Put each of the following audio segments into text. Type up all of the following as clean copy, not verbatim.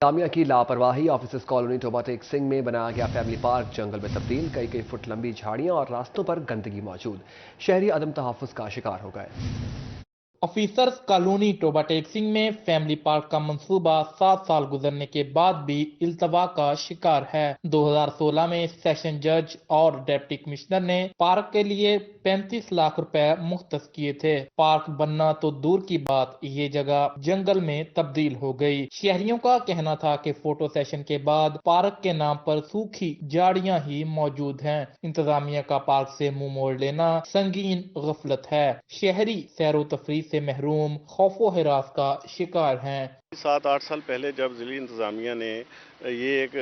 इंतजामिया की लापरवाही। ऑफिसर्स कॉलोनी टोबा टेक सिंह में बनाया गया फैमिली पार्क जंगल में तब्दील। कई फुट लंबी झाड़ियां और रास्तों पर गंदगी मौजूद। शहरी अदम तहफ्फुज़ का शिकार हो गए। ऑफिसर्स कॉलोनी टोबा टेक सिंह में फैमिली पार्क का मंसूबा 7 साल गुजरने के बाद भी इल्तवा का शिकार है। 2016 में सेशन जज और डिप्टी कमिश्नर ने पार्क के लिए 35 लाख रुपए मुख्तस किए थे। पार्क बनना तो दूर की बात, ये जगह जंगल में तब्दील हो गई। शहरियों का कहना था कि फोटो सेशन के बाद पार्क के नाम पर सूखी झाड़ियां ही मौजूद हैं। इंतजामिया का पार्क से मुंह मोड़ लेना संगीन गफलत है। शहरी सैरो तफरीह से महरूम, खौफो हिरास का शिकार हैं। 7-8 साल पहले जब ज़िली इंतज़ामिया ने ये एक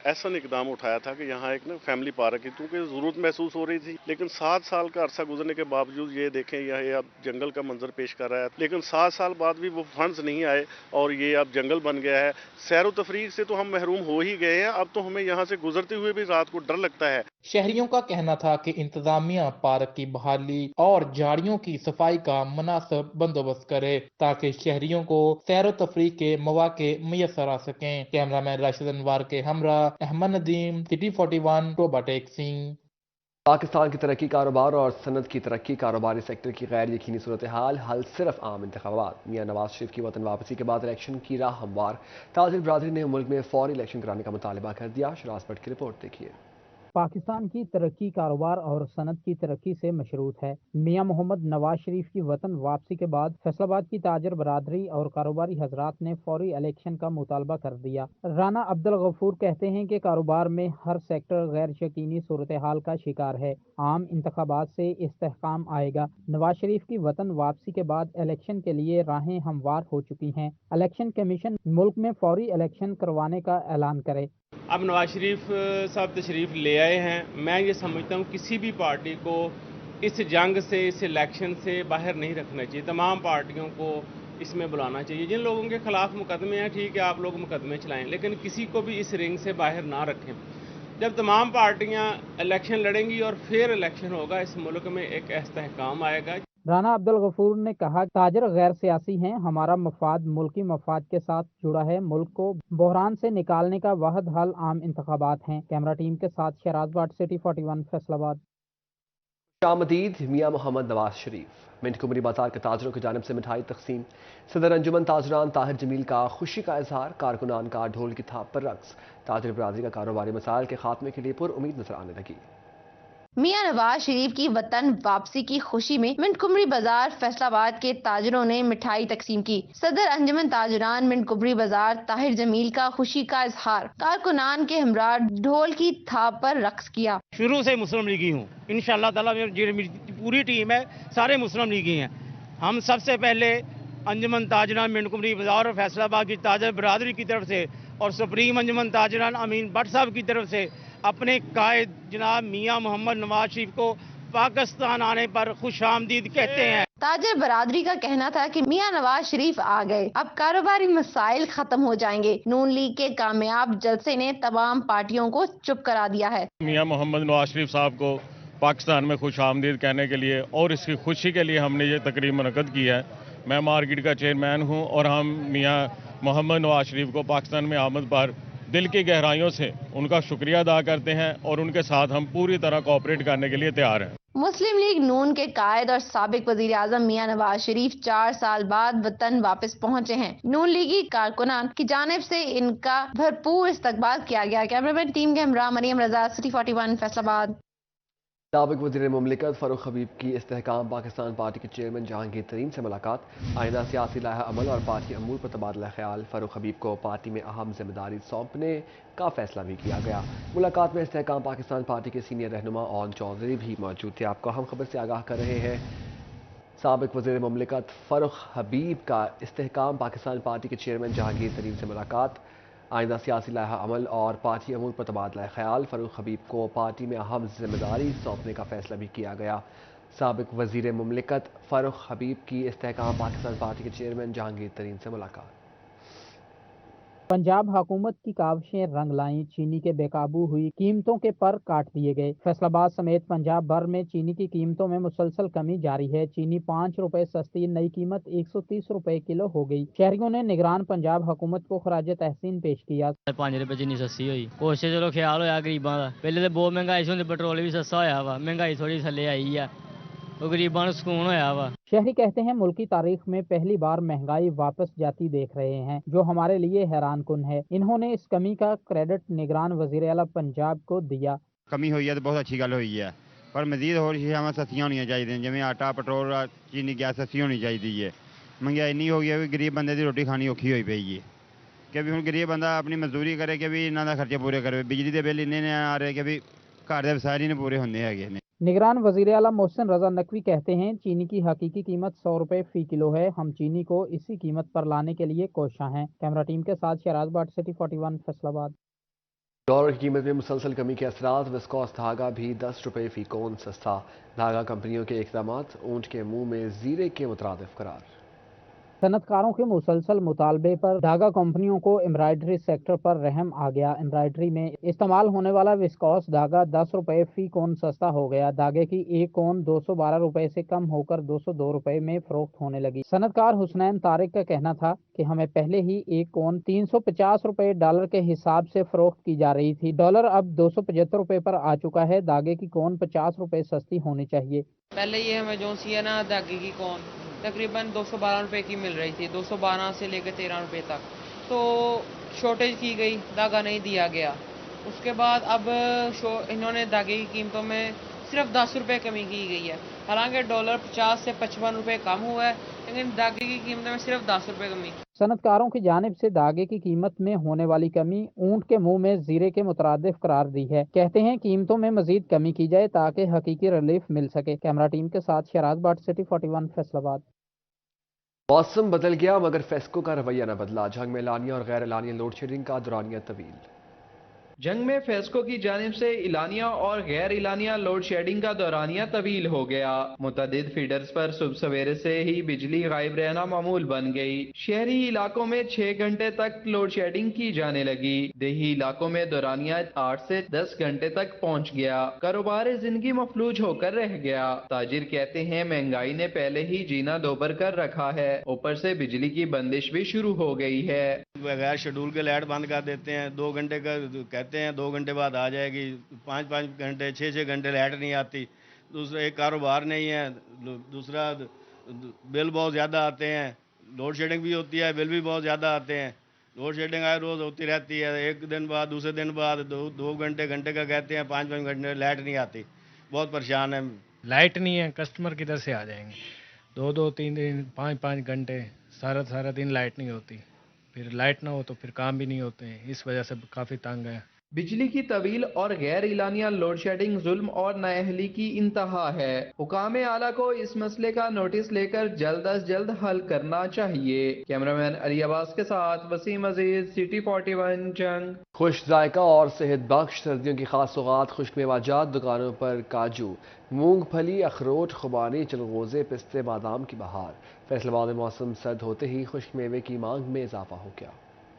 ऐसा इकदाम उठाया था कि यहाँ एक ना फैमिली पार्क की क्योंकि ज़रूरत महसूस हो रही थी, लेकिन 7 साल का अरसा गुजरने के बावजूद ये देखें यह अब जंगल का मंजर पेश कर रहा है। लेकिन 7 साल बाद भी वो फंड्स नहीं आए और ये अब जंगल बन गया है। सैर व तफरीह से तो हम महरूम हो ही गए हैं, अब तो हमें यहाँ से गुजरते हुए भी रात को डर लगता है। शहरियों का कहना था कि इंतजामिया पार्क की बहाली और झाड़ियों की सफाई का मुनासिब बंदोबस्त करे ताकि शहरियों को सैर व तफरीह के मौके मुयसर आ सकें। कैमरामैन राशिद अनवर के हमरा अहमद नदीम, सिटी 41, टोबा टेक सिंह। पाकिस्तान की तरक्की, कारोबार और सनत की तरक्की, कारोबारी सेक्टर की गैर यकीनी सूरत हाल, हल सिर्फ आम इंतखाबात। मियां नवाज शरीफ की वतन वापसी के बाद इलेक्शन की राह हमवार। ताजिर बरादरी ने मुल्क में फौरी इलेक्शन कराने का मुतालबा कर दिया। शराज भट्ट की रिपोर्ट देखिए। पाकिस्तान की तरक्की, कारोबार और सनत की तरक्की से मशरूत है। मियां मोहम्मद नवाज शरीफ की वतन वापसी के बाद फैसलाबाद की ताजर बरादरी और कारोबारी हजरात ने फौरी इलेक्शन का मुतालबा कर दिया। राना अब्दुल गफूर कहते हैं कि कारोबार में हर सेक्टर गैर यकीनी सूरत हाल का शिकार है। आम इंतखाबात से इस्तेहकाम आएगा। नवाज शरीफ की वतन वापसी के बाद इलेक्शन के लिए राहें हमवार हो चुकी हैं। इलेक्शन कमीशन मुल्क में फौरी इलेक्शन करवाने का ऐलान करे। अब नवाज शरीफ साहब तशरीफ़ ले आए हैं। मैं ये समझता हूँ किसी भी पार्टी को इस जंग से, इस इलेक्शन से बाहर नहीं रखना चाहिए। तमाम पार्टियों को इसमें बुलाना चाहिए। जिन लोगों के खिलाफ मुकदमे हैं, ठीक है, आप लोग मुकदमे चलाएं, लेकिन किसी को भी इस रिंग से बाहर ना रखें। जब तमाम पार्टियां इलेक्शन लड़ेंगी और फिर इलेक्शन होगा, इस मुल्क में एक इस्तेहकाम आएगा। राना अब्दुल गफूर ने कहा, ताजर गैर सियासी हैं, हमारा मफाद मुल्की मफाद के साथ जुड़ा है। मुल्क को बहरान से निकालने का वाहिद हल आम इंतखाबात हैं। कैमरा टीम के साथ शराज भट्ट, सिटी 41, फैसलाबाद। शामदीद मियां मोहम्मद नवाज शरीफ। मिंट कुमरी बाजार के ताजरों की जानिब से मिठाई तकसीम। सदर अंजुमन ताजरान ताहिर जमील का खुशी का इजहार। कारकुनान का ढोल की थाप पर रक्स। ताजर बरादरी का कारोबारी मसाइल के खात्मे के लिए पुरउम्मीद नजर आने लगी। मियां नवाज शरीफ की वतन वापसी की खुशी में मिंट कुमरी बाजार फैसलाबाद के ताजरों ने मिठाई तकसीम की। सदर अंजुमन ताजरान मिंट कुमरी बाजार ताहिर जमील का खुशी का इजहार। कारकुनान के हमरा ढोल की थाप पर रक्स किया। शुरू से मुस्लिम लीगी हूँ, इंशाअल्लाह ताला मेरी पूरी टीम है, सारे मुस्लिम लीगी हैं। हम सबसे पहले अंजुमन ताजरान मिंट कुमरी बाजार और फैसलाबाद की ताजर बरादरी की तरफ से और सुप्रीम अंजुमन ताजरान अमीन भट्ट साहब की तरफ से अपने कायद जनाब मियां मोहम्मद नवाज शरीफ को पाकिस्तान आने पर खुश आमदीद कहते हैं। ताजर बरादरी का कहना था कि मियां नवाज शरीफ आ गए, अब कारोबारी मसाइल खत्म हो जाएंगे। नून लीग के कामयाब जलसे ने तमाम पार्टियों को चुप करा दिया है। मियां मोहम्मद नवाज शरीफ साहब को पाकिस्तान में खुश आमदीद कहने के लिए और इसकी खुशी के लिए हमने ये तकरीब मुनक्कद की है। मैं मार्केट का चेयरमैन हूँ और हम मियां मोहम्मद नवाज शरीफ को पाकिस्तान में आमद पर दिल की गहराइयों से उनका शुक्रिया अदा करते हैं और उनके साथ हम पूरी तरह कोऑपरेट करने के लिए तैयार हैं। मुस्लिम लीग नून के कायद और साबिक वजीर आजम मियां नवाज शरीफ 4 साल बाद वतन वापस पहुंचे हैं। नून लीगी कारकुनान की जानिब से इनका भरपूर इस्तकबाल किया गया। कैमरामैन टीम के हमरा मरियम रजा, सिटी 41, फैसलाबाद। साबिक वज़ीर मुमलिकत फ़ारूक हबीब की इस्तेहकाम पाकिस्तान पार्टी के चेयरमैन जहांगीर तरीन से मुलाकात। आइंदा सियासी लाहा अमल और पार्टी अमूर पर तबादला ख्याल। फ़ारूक हबीब को पार्टी में अहम जिम्मेदारी सौंपने का फैसला भी किया गया। मुलाकात में इस्तेहकाम पाकिस्तान पार्टी के सीनियर रहनुमा ओन चौधरी भी मौजूद थे। आपको हम खबर से आगाह कर रहे हैं। साबिक वज़ीर मुमलिकत फ़ारूक हबीब का इस्तेहकाम पाकिस्तान पार्टी के चेयरमैन जहांगीर तरीन से मुलाकात। आइंदा सियासी लाहा अमल और पार्टी अमूर पर तबादला ख्याल। फ़ारूक हबीब को पार्टी में अहम जिम्मेदारी सौंपने का फैसला भी किया गया। साबिक वज़ीर मुमलिकत फ़ारूक हबीब की इस्तेहकाम पाकिस्तान पार्टी के चेयरमैन जहांगीर तरीन से मुलाकात। पंजाब हुकूमत की काविशें रंग लाई, चीनी के बेकाबू हुई कीमतों के पर काट दिए गए। फैसलाबाद समेत पंजाब भर में चीनी की कीमतों में मुसलसल कमी जारी है। चीनी 5 रुपए सस्ती, नई कीमत 130 रुपए किलो हो गई। शहरियों ने निगरान पंजाब हुकूमत को खराज तहसीन पेश किया। 5 रुपए चीनी सस्ती हुई, कोशिश चलो ख्याल होया गरीबां दा। पहले तो बहुत महंगाई सी, पेट्रोल भी सस्ता होया वा, महंगाई थोड़ी थल्ले आई है, तो गरीबां नूं सुकून होया वा। शहरी कहते हैं मुल्की तारीख में पहली बार महंगाई वापस जाती देख रहे हैं, जो हमारे लिए हैरान कुन है। इन्होंने इस कमी का क्रेडिट निगरान वजीर आला पंजाब को दिया। कमी हुई है तो बहुत अच्छी गल हुई है, पर मजीद होर चीज़ां सस्तियां होनी चाहिए, जिवें आटा, पेट्रोल, चीनी, गैस सस्ती होनी चाहिए है। महंगाई इन्नी हो गई है कि गरीब बंदे की रोटी खानी औखी होई पई है कि भी हुण गरीब बंदा अपनी मजदूरी करे कि भी इन्हां दा खर्चे पूरे करे। बिजली के बिल इन्ने ने आ रहे कि भी घर दे वसाइल ही नहीं पूरे होंदे हैगे ने। निगरान वजीर आला मोहसिन रजा नकवी कहते हैं चीनी की हकीकी कीमत 100 रुपए फी किलो है। हम चीनी को इसी कीमत पर लाने के लिए कोशां हैं। कैमरा टीम के साथ शहराज भट्ट, सिटी 41, फैसलाबाद। डॉलर की कीमत में मुसलसल कमी के असरात, विस्कॉस धागा भी 10 रुपए फी कौन सस्ता। धागा कंपनियों के इक़दामात ऊंट के मुंह में जीरे के मुतरादिफ करार। सनतकारों के मुसलसल मुतालबे पर धागा कंपनियों को एम्ब्रॉयडरी सेक्टर पर रहम आ गया। एम्ब्रॉयडरी में इस्तेमाल होने वाला विस्कॉस धागा 10 रुपए फी कोन सस्ता हो गया। धागे की एक कोन 212 रुपए से कम होकर 202 रुपए में फरोख्त होने लगी। सनतकार हुसनैन तारिक का कहना था कि हमें पहले ही एक कोन 350 रुपए डॉलर के हिसाब से फरोख्त की जा रही थी। डॉलर अब 275 रुपए पर आ चुका है। धागे की कोन 50 रुपए सस्ती होनी चाहिए। पहले ये हमें जो सी है ना धागे की कोन तकरीबन 212 रुपए की मिल रही थी, 212 से लेकर 13 रुपए तक। तो शॉर्टेज की गई, धागा नहीं दिया गया। उसके बाद अब इन्होंने धागे की कीमतों में सिर्फ 10 रुपए कमी की गई है। हालांकि डॉलर 50 से 55 रुपए कम हुआ है, लेकिन धागे की कीमत में सिर्फ 10 रुपए कमी। सनतकारों की जानिब से धागे की कीमत में होने वाली कमी ऊंट के मुंह में जीरे के मुतरादिफ करार दी है। कहते हैं कीमतों में मजीद कमी की जाए ताकि हकीकी रिलीफ मिल सके। कैमरा टीम के साथ शहराज भट्ट, सिटी 41, फैसलाबाद। मौसम बदल गया मगर फेस्को का रवैया न बदला। जंग में एलानिया और गैर एलानिया लोड शेडिंग का दौरानिया तवील। जंग में फेस्को की जानिब से इलानिया और गैर इलानिया लोड शेडिंग का दौरानिया तवील हो गया। मुतअद्दिद फीडर्स पर सुबह सवेरे से ही बिजली गायब रहना मामूल बन गई। शहरी इलाकों में 6 घंटे तक लोड शेडिंग की जाने लगी। देही इलाकों में दौरानिया 8 से 10 घंटे तक पहुंच गया। कारोबार जिंदगी मफलूज होकर रह गया। ताजिर कहते हैं महंगाई ने पहले ही जीना दोबर कर रखा है, ऊपर से बिजली की बंदिश भी शुरू हो गई है। बगैर शेड्यूल के लाइट बंद कर देते हैं। 2 घंटे का कहते हैं, 2 घंटे बाद आ जाएगी। 5-5 घंटे 6-6 घंटे लाइट नहीं आती। दूसरा एक कारोबार नहीं है, दूसरा बिल बहुत ज़्यादा आते हैं। लोड शेडिंग भी होती है, बिल भी बहुत ज़्यादा आते हैं। लोड शेडिंग आए रोज़ होती रहती है, एक दिन बाद दूसरे दिन बाद 2 घंटे का कहते हैं, 5-5 घंटे लाइट नहीं आती। बहुत परेशान है। लाइट नहीं है, कस्टमर किधर से आ जाएंगे। 2-2, 3-3, 5-5 घंटे सारा दिन लाइट नहीं होती। फिर लाइट ना हो तो फिर काम भी नहीं होते हैं। इस वजह से काफ़ी तंग है। बिजली की तवील और गैर इलानिया लोड शेडिंग जुल्म और नाअहली की इंतहा है। हुकाम आला को इस मसले का नोटिस लेकर जल्द अज जल्द हल करना चाहिए। कैमरामैन अली अब्बास के साथ वसीम अजीज, सिटी 41, जंग। खुश जायका और सेहत बख्श सर्दियों की खास सौगात, खुश्क मेवाजात दुकानों पर काजू, मूंगफली, अखरोट, खुबानी, चलगोजे, पिस्ते, बादाम की बहार। फैसलाबाद में मौसम सर्द होते ही खुश्क मेवे की मांग में इजाफा हो गया।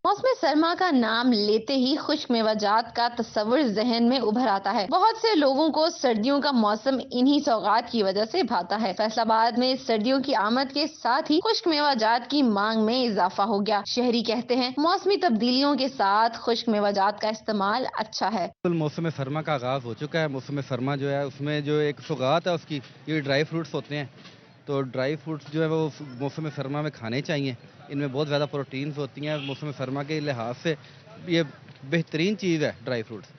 मौसम सरमा का नाम लेते ही खुश्क मेवाजात का तस्वुर जहन में उभर आता है। बहुत से लोगों को सर्दियों का मौसम इन्हीं सौगात की वजह से भाता है। फैसलाबाद में सर्दियों की आमद के साथ ही खुश्क मेवाजात की मांग में इजाफा हो गया। शहरी कहते हैं मौसमी तब्दीलियों के साथ खुश्क मेवाजात का इस्तेमाल अच्छा है। मौसम सरमा का आगाज हो चुका है। मौसम सरमा जो है उसमें जो एक सौगात है उसकी, ये ड्राई फ्रूट्स होते हैं। तो ड्राई फ्रूट्स जो है वो मौसम सरमा में खाने चाहिए। इनमें बहुत ज़्यादा प्रोटीन्स होती हैं। मौसम सरमा के लिहाज से ये बेहतरीन चीज़ है ड्राई फ्रूट्स,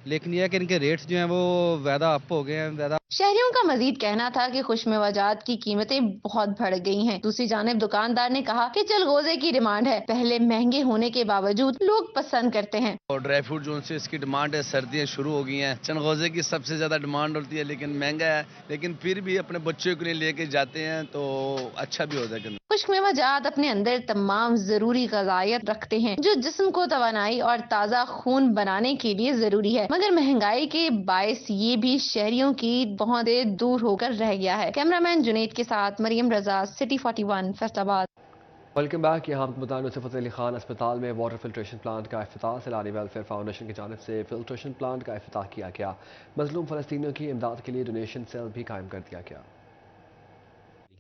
लेकिन यह है कि इनके रेट्स जो हैं वो ज़्यादा अप हो गए हैं। ज़्यादा शहरियों का मजीद कहना था कि खुश्क मेवाजात की कीमतें बहुत बढ़ गई हैं। दूसरी जानिब दुकानदार ने कहा कि चलगोजे की डिमांड है, पहले महंगे होने के बावजूद लोग पसंद करते हैं। और ड्राई फ्रूट जो से इसकी डिमांड है, सर्दियाँ शुरू हो गई हैं। चलगोजे की सबसे ज़्यादा डिमांड होती है, लेकिन महंगा है, लेकिन फिर भी अपने बच्चों के लिए लेके जाते हैं तो अच्छा भी हो जाएगा। खुश्क मेवाजात अपने अंदर तमाम जरूरी ग़िज़ायत रखते हैं जो जिस्म को तवानाई और ताज़ा खून बनाने के लिए जरूरी है, मगर महंगाई के बायस ये भी शहरियों की बहुत दूर होकर रह गया है। कैमरामैन जुनेद के साथ Maryam Raza, city 41, Faisalabad. Welcome back. یہاں آپ بتائیں نصرت فتح علی خان اسپتال میں واٹر فلٹریشن پلانٹ کا افتتاح. سیلانی ویلفیئر فاؤنڈیشن کی جانب سے فلٹریشن پلانٹ کا افتتاح کیا گیا. مظلوم فلسطینیوں کی امداد کے لیے ڈونیشن سیل بھی قائم کر دیا گیا.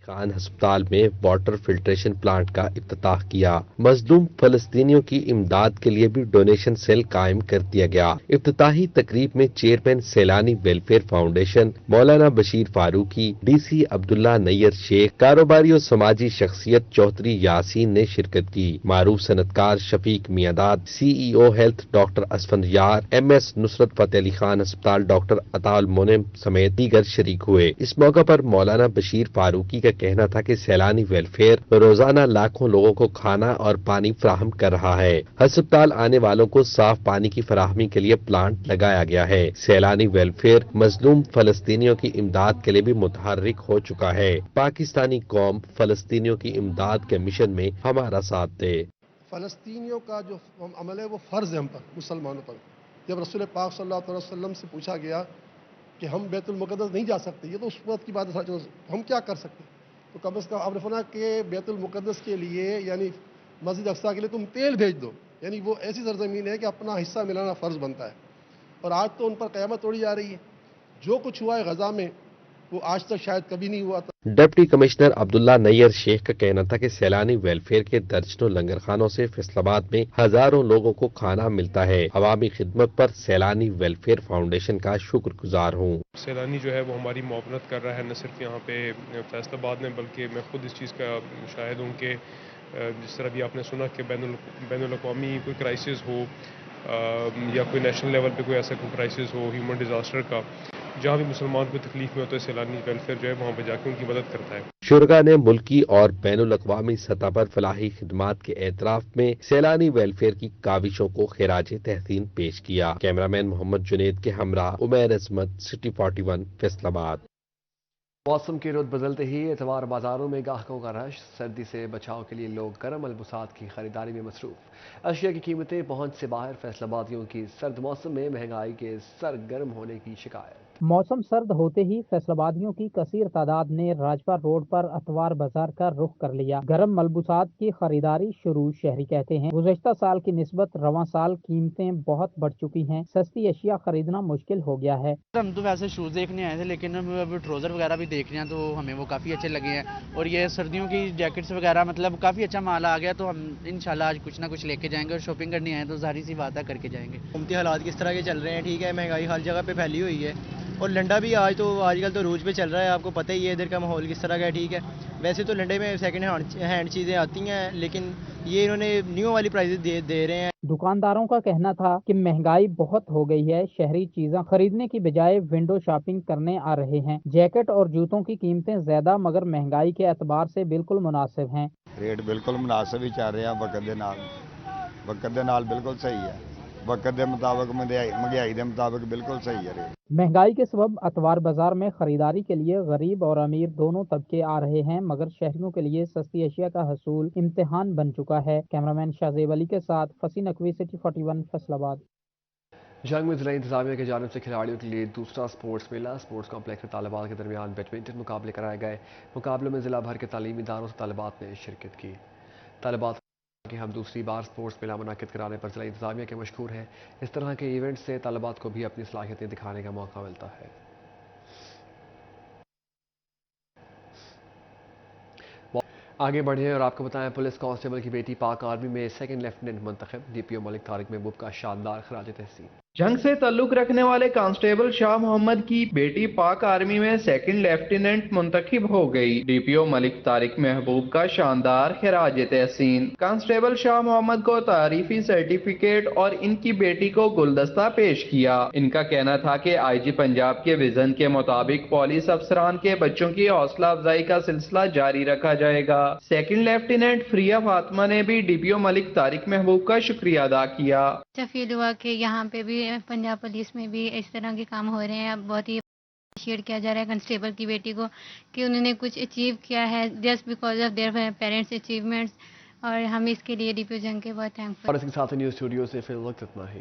خان ہسپتال میں واٹر فلٹریشن پلانٹ کا افتتاح کیا. مظلوم فلسطینیوں کی امداد کے لیے بھی ڈونیشن سیل قائم کر دیا گیا. افتتاحی تقریب میں چیئرمین سیلانی ویلفیئر فاؤنڈیشن مولانا بشیر فاروقی، ڈی سی عبداللہ نیر شیخ، کاروباری اور سماجی شخصیت چودھری یاسین نے شرکت کی. معروف صنعتکار شفیق میاں، سی ای او ہیلتھ ڈاکٹر اسفند یار، ایم ایس نصرت فتح علی خان ہسپتال ڈاکٹر عطا المنعم سمیت دیگر شریک ہوئے. اس موقع پر مولانا بشیر فاروقی کا کہنا تھا کہ سیلانی ویلفیئر روزانہ لاکھوں لوگوں کو کھانا اور پانی فراہم کر رہا ہے. ہسپتال آنے والوں کو صاف پانی کی فراہمی کے لیے پلانٹ لگایا گیا ہے. سیلانی ویلفیئر مظلوم فلسطینیوں کی امداد کے لیے بھی متحرک ہو چکا ہے. پاکستانی قوم فلسطینیوں کی امداد کے مشن میں ہمارا ساتھ دے. فلسطینیوں کا جو عمل ہے وہ فرض ہے ہم پر، مسلمانوں پر. جب رسول پاک صلی اللہ علیہ وسلم سے پوچھا گیا کہ ہم بیت المقدس نہیں جا سکتے، یہ تو اس وقت کی بات ہے، ہم کیا کر سکتے، تو کم از کم آپ نے فرمایا کہ بیت المقدس کے لیے یعنی مسجد اقصیٰ کے لیے تم تیل بھیج دو. یعنی وہ ایسی سرزمین ہے کہ اپنا حصہ ملانا فرض بنتا ہے. اور آج تو ان پر قیامت توڑی جا رہی ہے. جو کچھ ہوا ہے غزہ میں وہ آج تک شاید کبھی نہیں ہوا تھا. ڈپٹی کمشنر عبداللہ نیر شیخ کا کہنا تھا کہ سیلانی ویلفیئر کے درجنوں لنگر خانوں سے فیصل آباد میں ہزاروں لوگوں کو کھانا ملتا ہے. عوامی خدمت پر سیلانی ویلفیئر فاؤنڈیشن کا شکر گزار ہوں. سیلانی جو ہے وہ ہماری معاونت کر رہا ہے، نہ صرف یہاں پہ فیصل آباد میں، بلکہ میں خود اس چیز کا شاہد ہوں کہ جس طرح بھی آپ نے سنا کہ بین الاقوامی کوئی کرائسس ہو یا کوئی نیشنل لیول پہ کوئی ایسا کوئی کرائسس ہو ہیومن ڈیزاسٹر کا، جہاں بھی مسلمان کو تکلیف میں ہوتا ہے سیلانی ویلفیئر جو ہے وہاں پہ جا کے ان کی مدد کرتا ہے. شرکا نے ملکی اور بین الاقوامی سطح پر فلاحی خدمات کے اعتراف میں سیلانی ویلفیئر کی کاوشوں کو خراج تحسین پیش کیا. کیمرامین محمد جنید کے ہمراہ عمیر عصمت، سٹی 41 فیصل آباد. موسم کی رت بدلتے ہی اتوار بازاروں میں گاہکوں کا رش. سردی سے بچاؤ کے لیے لوگ گرم ملبوسات کی خریداری میں مصروف. اشیاء کی قیمتیں پہنچ سے باہر. فیصل آبادیوں کی سرد موسم میں مہنگائی کے سرگرم ہونے کی شکایت. موسم سرد ہوتے ہی فیصل آبادیوں کی کثیر تعداد نے راجپا روڈ پر اتوار بازار کا رخ کر لیا. گرم ملبوسات کی خریداری شروع. شہری کہتے ہیں گزشتہ سال کی نسبت رواں سال قیمتیں بہت بڑھ چکی ہیں. سستی اشیاء خریدنا مشکل ہو گیا ہے. ہم تو ویسے شوز دیکھنے آئے تھے، لیکن ہم ٹروزر وغیرہ بھی دیکھ رہے ہیں تو ہمیں وہ کافی اچھے لگے ہیں. اور یہ سردیوں کی جیکٹس وغیرہ مطلب کافی اچھا مال آ گیا، تو ہم انشاءاللہ آج کچھ نہ کچھ لے کے جائیں گے. اور شاپنگ کرنے آئے تو ظاہری سی بات ہے کر کے جائیں گے. قیمتی حالات کس طرح کے چل رہے ہیں؟ ٹھیک ہے، مہنگائی ہر جگہ پہ پھیلی ہوئی ہے، اور لنڈا بھی آج کل تو روج پہ چل رہا ہے. آپ کو پتہ ہی ہے ادھر کا ماحول کس طرح کا ہے. ٹھیک ہے، ویسے تو لنڈے میں سیکنڈ ہینڈ چیزیں آتی ہیں، لیکن یہ انہوں نے نیو والی پرائزز دے رہے ہیں. دکانداروں کا کہنا تھا کہ مہنگائی بہت ہو گئی ہے. شہری چیزیں خریدنے کی بجائے ونڈو شاپنگ کرنے آ رہے ہیں. جیکٹ اور جوتوں کی قیمتیں زیادہ مگر مہنگائی کے اعتبار سے بالکل مناسب ہیں. ریٹ بالکل مناسب ہی چل رہے ہیں. وقت دے نال بالکل صحیح ہے. وقت دے مطابق مہنگائی دے مطابق بالکل صحیح ہے ریٹ. مہنگائی کے سبب اتوار بازار میں خریداری کے لیے غریب اور امیر دونوں طبقے آ رہے ہیں، مگر شہریوں کے لیے سستی اشیاء کا حصول امتحان بن چکا ہے. کیمرامین شاہزیب علی کے ساتھ فصیح نقوی، سٹی 41 فیصل آباد. جنگ میں ضلع انتظامیہ کی جانب سے کھلاڑیوں کے لیے دوسرا سپورٹس میلہ. سپورٹس کمپلیکس میں طالبات کے درمیان بیڈمنٹن مقابلے کرائے گئے. مقابلوں میں ضلع بھر کے تعلیمی اداروں سے طالبات نے شرکت کی. طالبات کہ ہم دوسری بار سپورٹس میلہ منعقد کرانے پر ضلع انتظامیہ کے مشکور ہیں. اس طرح کے ایونٹ سے طالبات کو بھی اپنی صلاحیتیں دکھانے کا موقع ملتا ہے. آگے بڑھیں اور آپ کو بتائیں پولیس کانسٹیبل کی بیٹی پاک آرمی میں سیکنڈ لیفٹیننٹ منتخب. ڈی پی او ملک طارق محبوب کا شاندار خراج تحسین. جنگ سے تعلق رکھنے والے کانسٹیبل شاہ محمد کی بیٹی پاک آرمی میں سیکنڈ لیفٹیننٹ منتخب ہو گئی. ڈی پی او ملک طارق محبوب کا شاندار خراج تحسین. کانسٹیبل شاہ محمد کو تعریفی سرٹیفکیٹ اور ان کی بیٹی کو گلدستہ پیش کیا. ان کا کہنا تھا کہ آئی جی پنجاب کے ویژن کے مطابق پولیس افسران کے بچوں کی حوصلہ افزائی کا سلسلہ جاری رکھا جائے گا. سیکنڈ لیفٹیننٹ فریہ فاطمہ نے بھی ڈی پی او ملک طارق محبوب کا شکریہ ادا کیا. اچھا فیل ہوا کہ یہاں پہ بھی پنجاب پولیس میں بھی اس طرح کے کام ہو رہے ہیں. بہت ہی اپریشیٹ کیا جا رہا ہے کنسٹیبل کی بیٹی کو کہ انہوں نے کچھ اچیو کیا ہے just because of their parents achievements, اور ہم اس کے لیے ڈی پی او جنگ کے بہت تھینکفل. اور اس کے ساتھ نیوز اسٹوڈیو سے فی الوقت اتنا ہی.